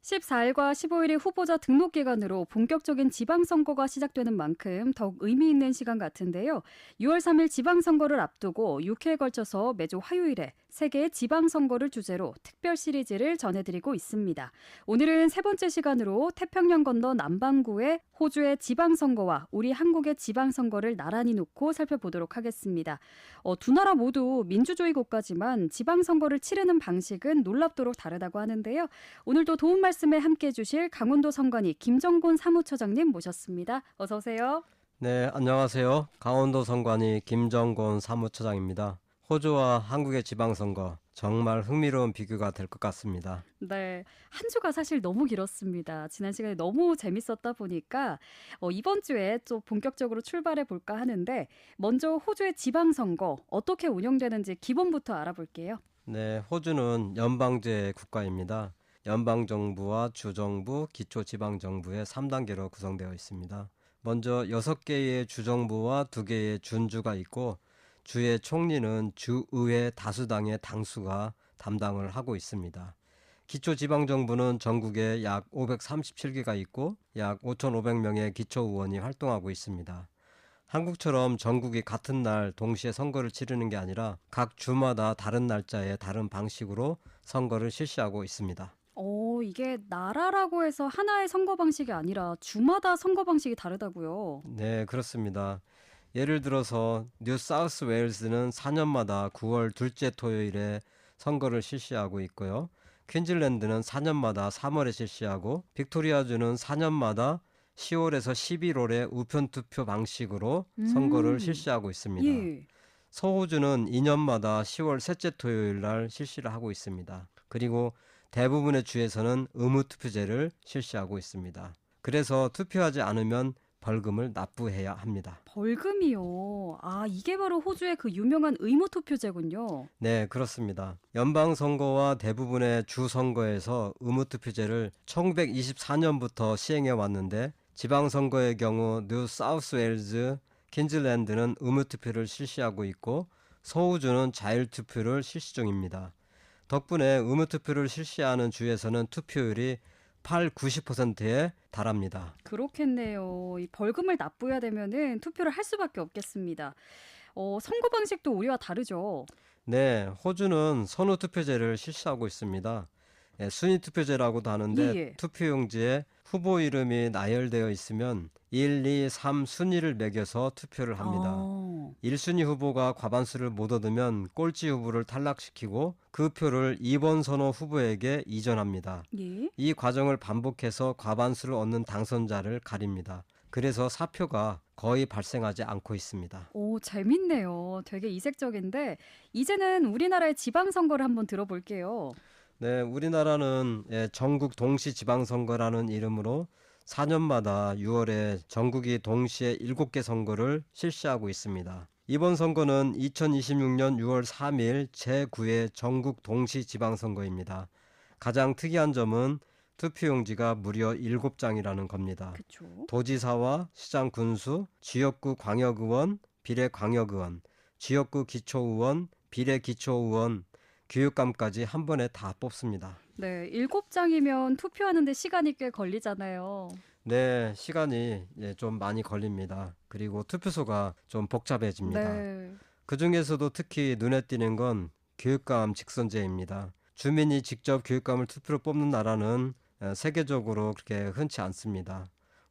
14일과 15일이 후보자 등록 기간으로 본격적인 지방선거가 시작되는 만큼 더욱 의미 있는 시간 같은데요. 6월 3일 지방선거를 앞두고 6회에 걸쳐서 매주 화요일에 세계의 지방선거를 주제로 특별 시리즈를 전해드리고 있습니다. 오늘은 세 번째 시간으로 태평양 건너 남반구의 호주의 지방선거와 우리 한국의 지방선거를 나란히 놓고 살펴보도록 하겠습니다. 두 나라 모두 민주주의 국가지만 지방선거를 치르는 방식은 놀랍도록 다르다고 하는데요. 오늘도 도움 말씀에 함께해 주실 강원도 선관위 김정곤 사무처장님 모셨습니다. 어서 오세요. 네, 안녕하세요. 강원도 선관위 김정곤 사무처장입니다. 호주와 한국의 지방선거 정말 흥미로운 비교가 될 것 같습니다. 네, 한 주가 사실 너무 길었습니다. 지난 시간에 너무 재밌었다 보니까 이번 주에 또 본격적으로 출발해 볼까 하는데 먼저 호주의 지방선거 어떻게 운영되는지 기본부터 알아볼게요. 네, 호주는 연방제 국가입니다. 연방정부와 주정부, 기초지방정부의 3단계로 구성되어 있습니다. 먼저 6개의 주정부와 2개의 준주가 있고 주의 총리는 주의회 다수당의 당수가 담당을 하고 있습니다. 기초지방정부는 전국에 약 537개가 있고 약 5,500명의 기초의원이 활동하고 있습니다. 한국처럼 전국이 같은 날 동시에 선거를 치르는 게 아니라 각 주마다 다른 날짜에 다른 방식으로 선거를 실시하고 있습니다. 이게 나라라고 해서 하나의 선거 방식이 아니라 주마다 선거 방식이 다르다고요. 네, 그렇습니다. 예를 들어서 뉴 사우스 웨일즈는 4년마다 9월 둘째 토요일에 선거를 실시하고 있고요. 퀸즐랜드는 4년마다 3월에 실시하고 빅토리아주는 4년마다 10월에서 11월에 우편투표 방식으로 선거를 실시하고 있습니다. 예. 서호주는 2년마다 10월 셋째 토요일 날 실시를 하고 있습니다. 그리고 대부분의 주에서는 의무투표제를 실시하고 있습니다. 그래서 투표하지 않으면 벌금을 납부해야 합니다. 벌금이요. 이게 바로 호주의 그 유명한 의무투표제군요. 네, 그렇습니다. 연방선거와 대부분의 주선거에서 의무투표제를 1924년부터 시행해 왔는데 지방선거의 경우 뉴 사우스 웨일즈, 퀸즐랜드는 의무투표를 실시하고 있고 서우주는 자율투표를 실시 중입니다. 덕분에 의무투표를 실시하는 주에서는 투표율이 90%에 달합니다. 그렇겠네요. 이 벌금을 납부해야 되면은 투표를 할 수밖에 없겠습니다. 선거 방식도 우리와 다르죠. 네, 호주는 선호투표제를 실시하고 있습니다. 순위투표제라고도 하는데 예. 투표용지에 후보 이름이 나열되어 있으면 1, 2, 3 순위를 매겨서 투표를 합니다. 1순위 후보가 과반수를 못 얻으면 꼴찌 후보를 탈락시키고 그 표를 2번 선호 후보에게 이전합니다. 예. 이 과정을 반복해서 과반수를 얻는 당선자를 가립니다. 그래서 사표가 거의 발생하지 않고 있습니다. 재밌네요. 되게 이색적인데 이제는 우리나라의 지방선거를 한번 들어볼게요. 네, 우리나라는 전국 동시 지방선거라는 이름으로 4년마다 6월에 전국이 동시에 7개 선거를 실시하고 있습니다. 이번 선거는 2026년 6월 3일 제9회 전국 동시 지방선거입니다. 가장 특이한 점은 투표용지가 무려 7장이라는 겁니다. 그쵸? 도지사와 시장 군수, 지역구 광역의원, 비례광역의원, 지역구 기초의원, 비례기초의원, 교육감까지 한 번에 다 뽑습니다. 네, 7장이면 투표하는데 시간이 꽤 걸리잖아요. 네, 시간이 좀 많이 걸립니다. 그리고 투표소가 좀 복잡해집니다. 네. 그중에서도 특히 눈에 띄는 건 교육감 직선제입니다. 주민이 직접 교육감을 투표로 뽑는 나라는 세계적으로 그렇게 흔치 않습니다.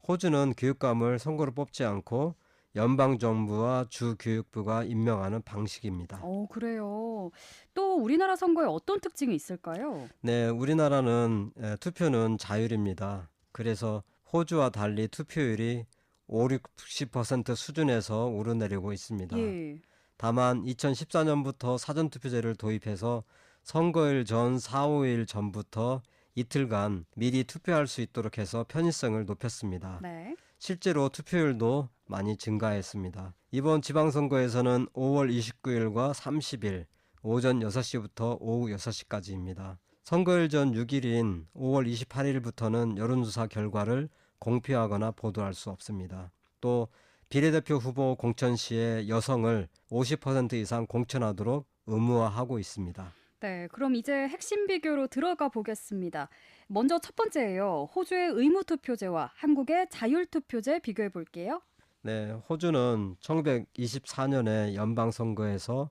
호주는 교육감을 선거로 뽑지 않고 연방정부와 주교육부가 임명하는 방식입니다. 그래요. 또 우리나라 선거에 어떤 특징이 있을까요? 네, 우리나라는 투표는 자율입니다. 그래서 호주와 달리 투표율이 5, 60% 수준에서 오르내리고 있습니다. 예. 다만 2014년부터 사전투표제를 도입해서 선거일 전 4, 5일 전부터 이틀간 미리 투표할 수 있도록 해서 편의성을 높였습니다. 네. 실제로 투표율도 많이 증가했습니다. 이번 지방선거에서는 5월 29일과 30일 오전 6시부터 오후 6시까지입니다. 선거일 전 6일인 5월 28일부터는 여론조사 결과를 공표하거나 보도할 수 없습니다. 또 비례대표 후보 공천 시에 여성을 50% 이상 공천하도록 의무화하고 있습니다. 네, 그럼 이제 핵심 비교로 들어가 보겠습니다. 먼저 첫 번째예요. 호주의 의무투표제와 한국의 자율투표제 비교해 볼게요. 네, 호주는 1924년에 연방선거에서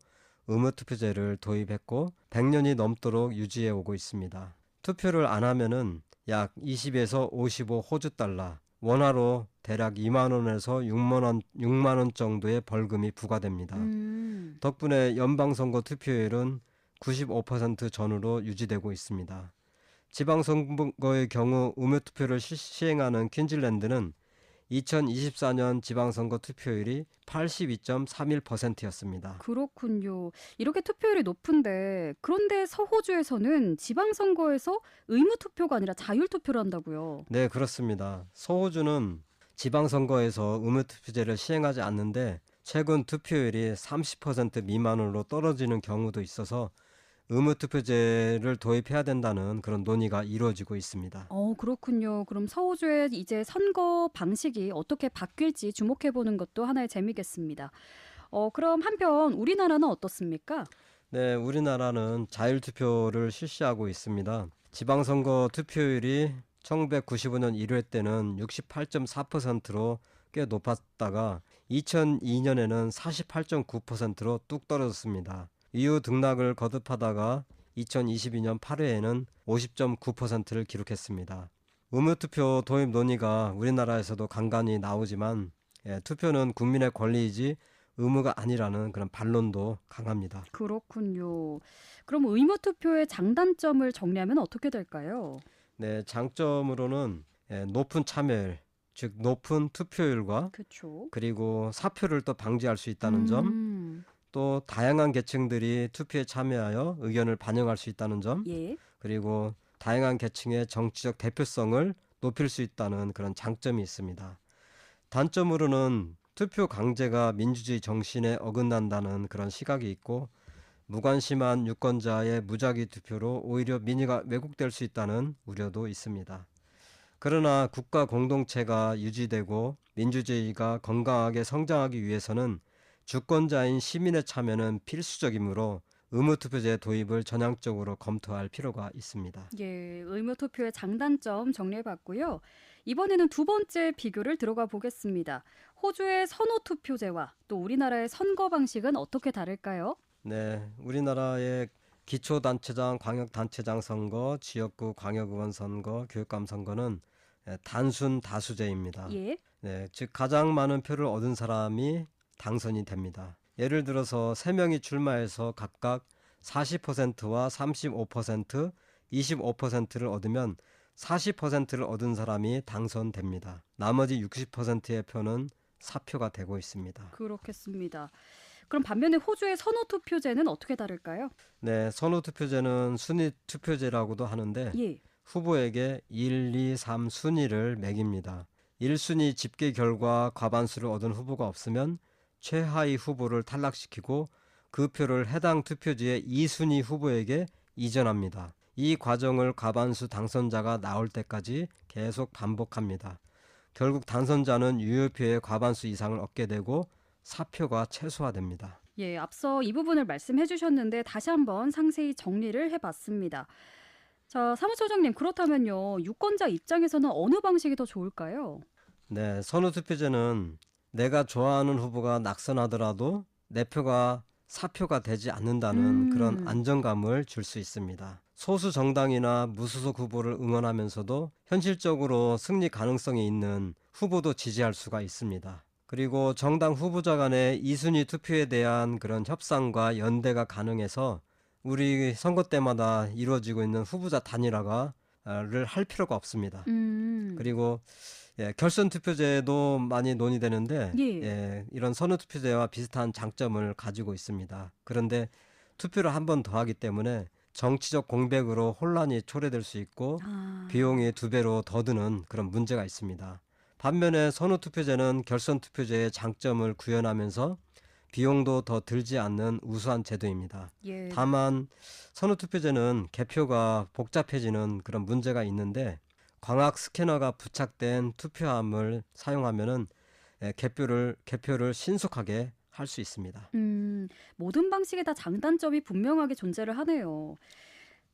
의무투표제를 도입했고 100년이 넘도록 유지해 오고 있습니다. 투표를 안 하면은 약 20에서 55 호주 달러, 원화로 대략 2만 원에서 6만 원 정도의 벌금이 부과됩니다. 덕분에 연방선거 투표율은 95% 전후로 유지되고 있습니다. 지방선거의 경우 의무투표를 시행하는 퀸즐랜드는 2024년 지방선거 투표율이 82.31%였습니다. 그렇군요. 이렇게 투표율이 높은데 그런데 서호주에서는 지방선거에서 의무투표가 아니라 자율투표를 한다고요. 네, 그렇습니다. 서호주는 지방선거에서 의무투표제를 시행하지 않는데 최근 투표율이 30% 미만으로 떨어지는 경우도 있어서 의무투표제를 도입해야 된다는 그런 논의가 이루어지고 있습니다. 그렇군요. 그럼 서호주의 이제 선거 방식이 어떻게 바뀔지 주목해 보는 것도 하나의 재미겠습니다. 그럼 한편 우리나라는 어떻습니까? 네, 우리나라는 자율투표를 실시하고 있습니다. 지방선거 투표율이 1995년 1회 때는 68.4%로 꽤 높았다가 2002년에는 48.9%로 뚝 떨어졌습니다. 이후 등락을 거듭하다가 2022년 8회에는 50.9%를 기록했습니다. 의무투표 도입 논의가 우리나라에서도 간간히 나오지만 투표는 국민의 권리이지 의무가 아니라는 그런 반론도 강합니다. 그렇군요. 그럼 의무투표의 장단점을 정리하면 어떻게 될까요? 네, 장점으로는 높은 참여율, 즉 높은 투표율과 그렇죠. 그리고 사표를 또 방지할 수 있다는 점, 또 다양한 계층들이 투표에 참여하여 의견을 반영할 수 있다는 점, 예. 그리고 다양한 계층의 정치적 대표성을 높일 수 있다는 그런 장점이 있습니다. 단점으로는 투표 강제가 민주주의 정신에 어긋난다는 그런 시각이 있고 무관심한 유권자의 무작위 투표로 오히려 민의가 왜곡될 수 있다는 우려도 있습니다. 그러나 국가 공동체가 유지되고 민주주의가 건강하게 성장하기 위해서는 주권자인 시민의 참여는 필수적이므로 의무투표제 도입을 전향적으로 검토할 필요가 있습니다. 예, 의무투표의 장단점 정리해봤고요. 이번에는 두 번째 비교를 들어가 보겠습니다. 호주의 선호투표제와 또 우리나라의 선거 방식은 어떻게 다를까요? 네, 우리나라의 기초단체장, 광역단체장 선거, 지역구 광역의원 선거, 교육감 선거는 단순 다수제입니다. 예. 네, 즉 가장 많은 표를 얻은 사람이 당선이 됩니다. 예를 들어서 3명이 출마해서 각각 40%와 35%, 25%를 얻으면 40%를 얻은 사람이 당선됩니다. 나머지 60%의 표는 사표가 되고 있습니다. 그렇겠습니다. 그럼 반면에 호주의 선호투표제는 어떻게 다를까요? 네, 선호투표제는 순위투표제라고도 하는데 예. 후보에게 1, 2, 3 순위를 매깁니다. 1순위 집계 결과 과반수를 얻은 후보가 없으면 최하위 후보를 탈락시키고 그 표를 해당 투표지의 2순위 후보에게 이전합니다. 이 과정을 과반수 당선자가 나올 때까지 계속 반복합니다. 결국 당선자는 유효표의 과반수 이상을 얻게 되고 사표가 최소화됩니다. 예, 앞서 이 부분을 말씀해 주셨는데 다시 한번 상세히 정리를 해봤습니다. 자, 사무처장님, 그렇다면요. 유권자 입장에서는 어느 방식이 더 좋을까요? 네, 선호투표제는 내가 좋아하는 후보가 낙선하더라도 내 표가 사표가 되지 않는다는 그런 안정감을 줄 수 있습니다. 소수 정당이나 무소속 후보를 응원하면서도 현실적으로 승리 가능성이 있는 후보도 지지할 수가 있습니다. 그리고 정당 후보자 간의 2순위 투표에 대한 그런 협상과 연대가 가능해서 우리 선거 때마다 이루어지고 있는 후보자 단일화를 할 필요가 없습니다. 그리고 결선 투표제도 많이 논의되는데 예. 이런 선호 투표제와 비슷한 장점을 가지고 있습니다. 그런데 투표를 한 번 더 하기 때문에 정치적 공백으로 혼란이 초래될 수 있고 비용이 2배로 더 드는 그런 문제가 있습니다. 반면에 선호 투표제는 결선 투표제의 장점을 구현하면서 비용도 더 들지 않는 우수한 제도입니다. 예. 다만 선호 투표제는 개표가 복잡해지는 그런 문제가 있는데 광학 스캐너가 부착된 투표함을 사용하면은 개표를 신속하게 할 수 있습니다. 모든 방식에 다 장단점이 분명하게 존재를 하네요.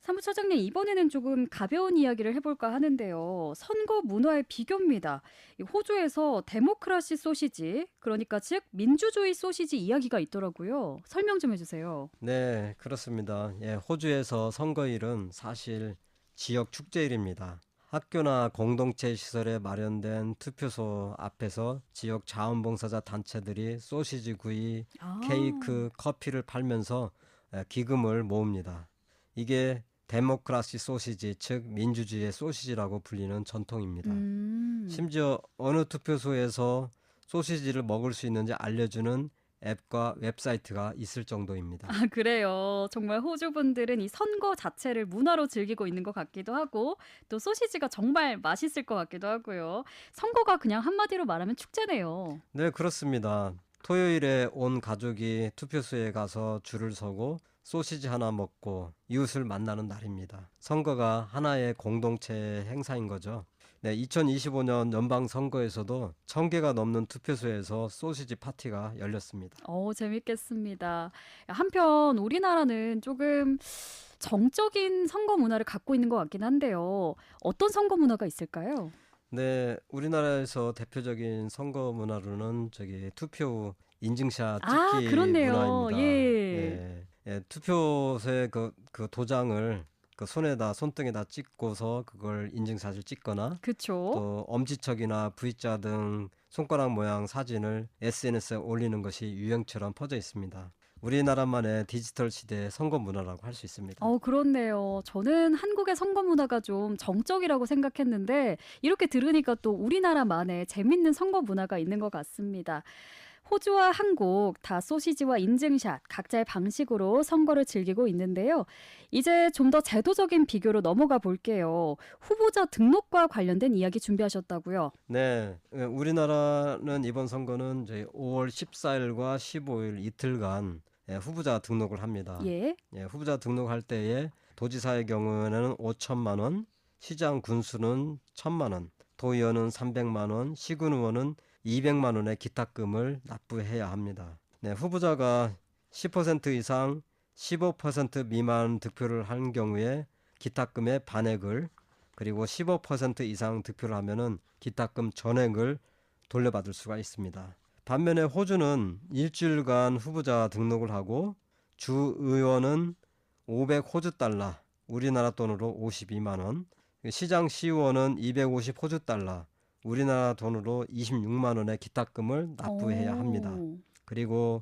사무처장님, 이번에는 조금 가벼운 이야기를 해볼까 하는데요. 선거 문화의 비교입니다. 이 호주에서 데모크라시 소시지, 그러니까 즉 민주주의 소시지 이야기가 있더라고요. 설명 좀 해주세요. 네, 그렇습니다. 예, 호주에서 선거일은 사실 지역 축제일입니다. 학교나 공동체 시설에 마련된 투표소 앞에서 지역 자원봉사자 단체들이 소시지 구이, 아, 케이크, 커피를 팔면서 기금을 모읍니다. 이게 데모크라시 소시지, 즉 민주주의의 소시지라고 불리는 전통입니다. 음. 심지어 어느 투표소에서 소시지를 먹을 수 있는지 알려주는 앱과 웹사이트가 있을 정도입니다. 아, 그래요. 정말 호주 분들은 이 선거 자체를 문화로 즐기고 있는 것 같기도 하고 또 소시지가 정말 맛있을 것 같기도 하고요. 선거가 그냥 한마디로 말하면 축제네요. 네, 그렇습니다. 토요일에 온 가족이 투표소에 가서 줄을 서고 소시지 하나 먹고 이웃을 만나는 날입니다. 선거가 하나의 공동체 행사인 거죠. 네, 2025년 연방선거에서도 1000개가 넘는 투표소에서 소시지 파티가 열렸습니다. 재밌겠습니다. 한편 우리나라는 조금 정적인 선거 문화를 갖고 있는 것 같긴 한데요. 어떤 선거 문화가 있을까요? 네, 우리나라에서 대표적인 선거 문화로는 투표 후 인증샷 아, 찍기 그렇네요. 문화입니다. 예. 투표소에 그 도장을 그 손등에다 찍고서 그걸 인증샷을 찍거나 그쵸. 또 엄지척이나 V자 등 손가락 모양 사진을 SNS에 올리는 것이 유행처럼 퍼져 있습니다. 우리나라만의 디지털 시대의 선거 문화라고 할 수 있습니다. 그렇네요. 저는 한국의 선거 문화가 좀 정적이라고 생각했는데 이렇게 들으니까 또 우리나라만의 재밌는 선거 문화가 있는 것 같습니다. 호주와 한국 다 소시지와 인증샷 각자의 방식으로 선거를 즐기고 있는데요. 이제 좀 더 제도적인 비교로 넘어가 볼게요. 후보자 등록과 관련된 이야기 준비하셨다고요? 네, 우리나라는 이번 선거는 저희 5월 14일과 15일 이틀간 후보자 등록을 합니다. 예. 후보자 등록할 때에 도지사의 경우에는 5천만 원, 시장 군수는 1,000만 원, 도의원은 300만 원, 시군의원은 200만 원의 기탁금을 납부해야 합니다. 네, 후보자가 10% 이상 15% 미만 득표를 한 경우에 기탁금의 반액을, 그리고 15% 이상 득표를 하면은 기탁금 전액을 돌려받을 수가 있습니다. 반면에 호주는 일주일간 후보자 등록을 하고 주 의원은 500 호주 달러, 우리나라 돈으로 52만 원, 시장 시의원은 250 호주 달러, 우리나라 돈으로 26만 원의 기탁금을 납부해야 합니다. 그리고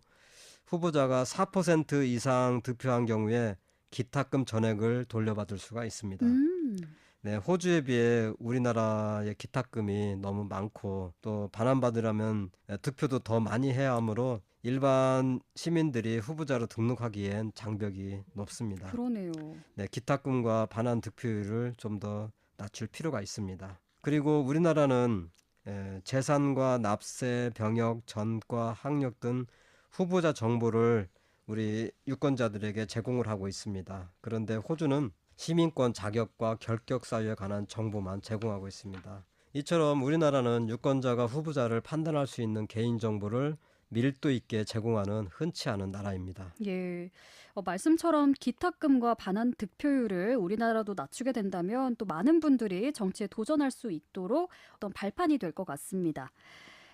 후보자가 4% 이상 득표한 경우에 기탁금 전액을 돌려받을 수가 있습니다. 네, 호주에 비해 우리나라의 기탁금이 너무 많고 또 반환받으려면 득표도 더 많이 해야 하므로 일반 시민들이 후보자로 등록하기엔 장벽이 높습니다. 그러네요. 네, 기탁금과 반환 득표율을 좀 더 낮출 필요가 있습니다. 그리고 우리나라는 재산과 납세, 병역, 전과, 학력 등 후보자 정보를 우리 유권자들에게 제공을 하고 있습니다. 그런데 호주는 시민권 자격과 결격 사유에 관한 정보만 제공하고 있습니다. 이처럼 우리나라는 유권자가 후보자를 판단할 수 있는 개인정보를 밀도 있게 제공하는 흔치 않은 나라입니다. 예. 말씀처럼 기탁금과 반환 득표율을 우리나라도 낮추게 된다면 또 많은 분들이 정치에 도전할 수 있도록 어떤 발판이 될 것 같습니다.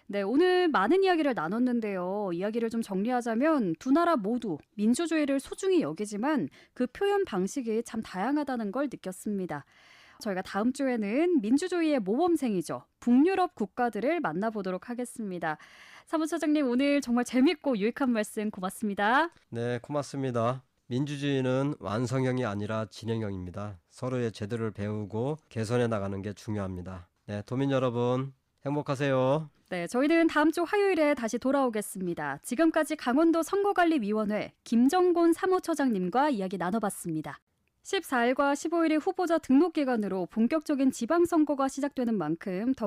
네, 오늘 많은 이야기를 나눴는데요. 이야기를 좀 정리하자면 두 나라 모두 민주주의를 소중히 여기지만 그 표현 방식이 참 다양하다는 걸 느꼈습니다. 저희가 다음 주에는 민주주의의 모범생이죠. 북유럽 국가들을 만나보도록 하겠습니다. 사무처장님, 오늘 정말 재밌고 유익한 말씀 고맙습니다. 네, 고맙습니다. 민주주의는 완성형이 아니라 진행형입니다. 서로의 제도를 배우고 개선해 나가는 게 중요합니다. 네, 도민 여러분 행복하세요. 네, 저희는 다음 주 화요일에 다시 돌아오겠습니다. 지금까지 강원도 선거관리위원회 김정곤 사무처장님과 이야기 나눠봤습니다. 14일과 15일이 후보자 등록 기간으로 본격적인 지방선거가 시작되는 만큼 더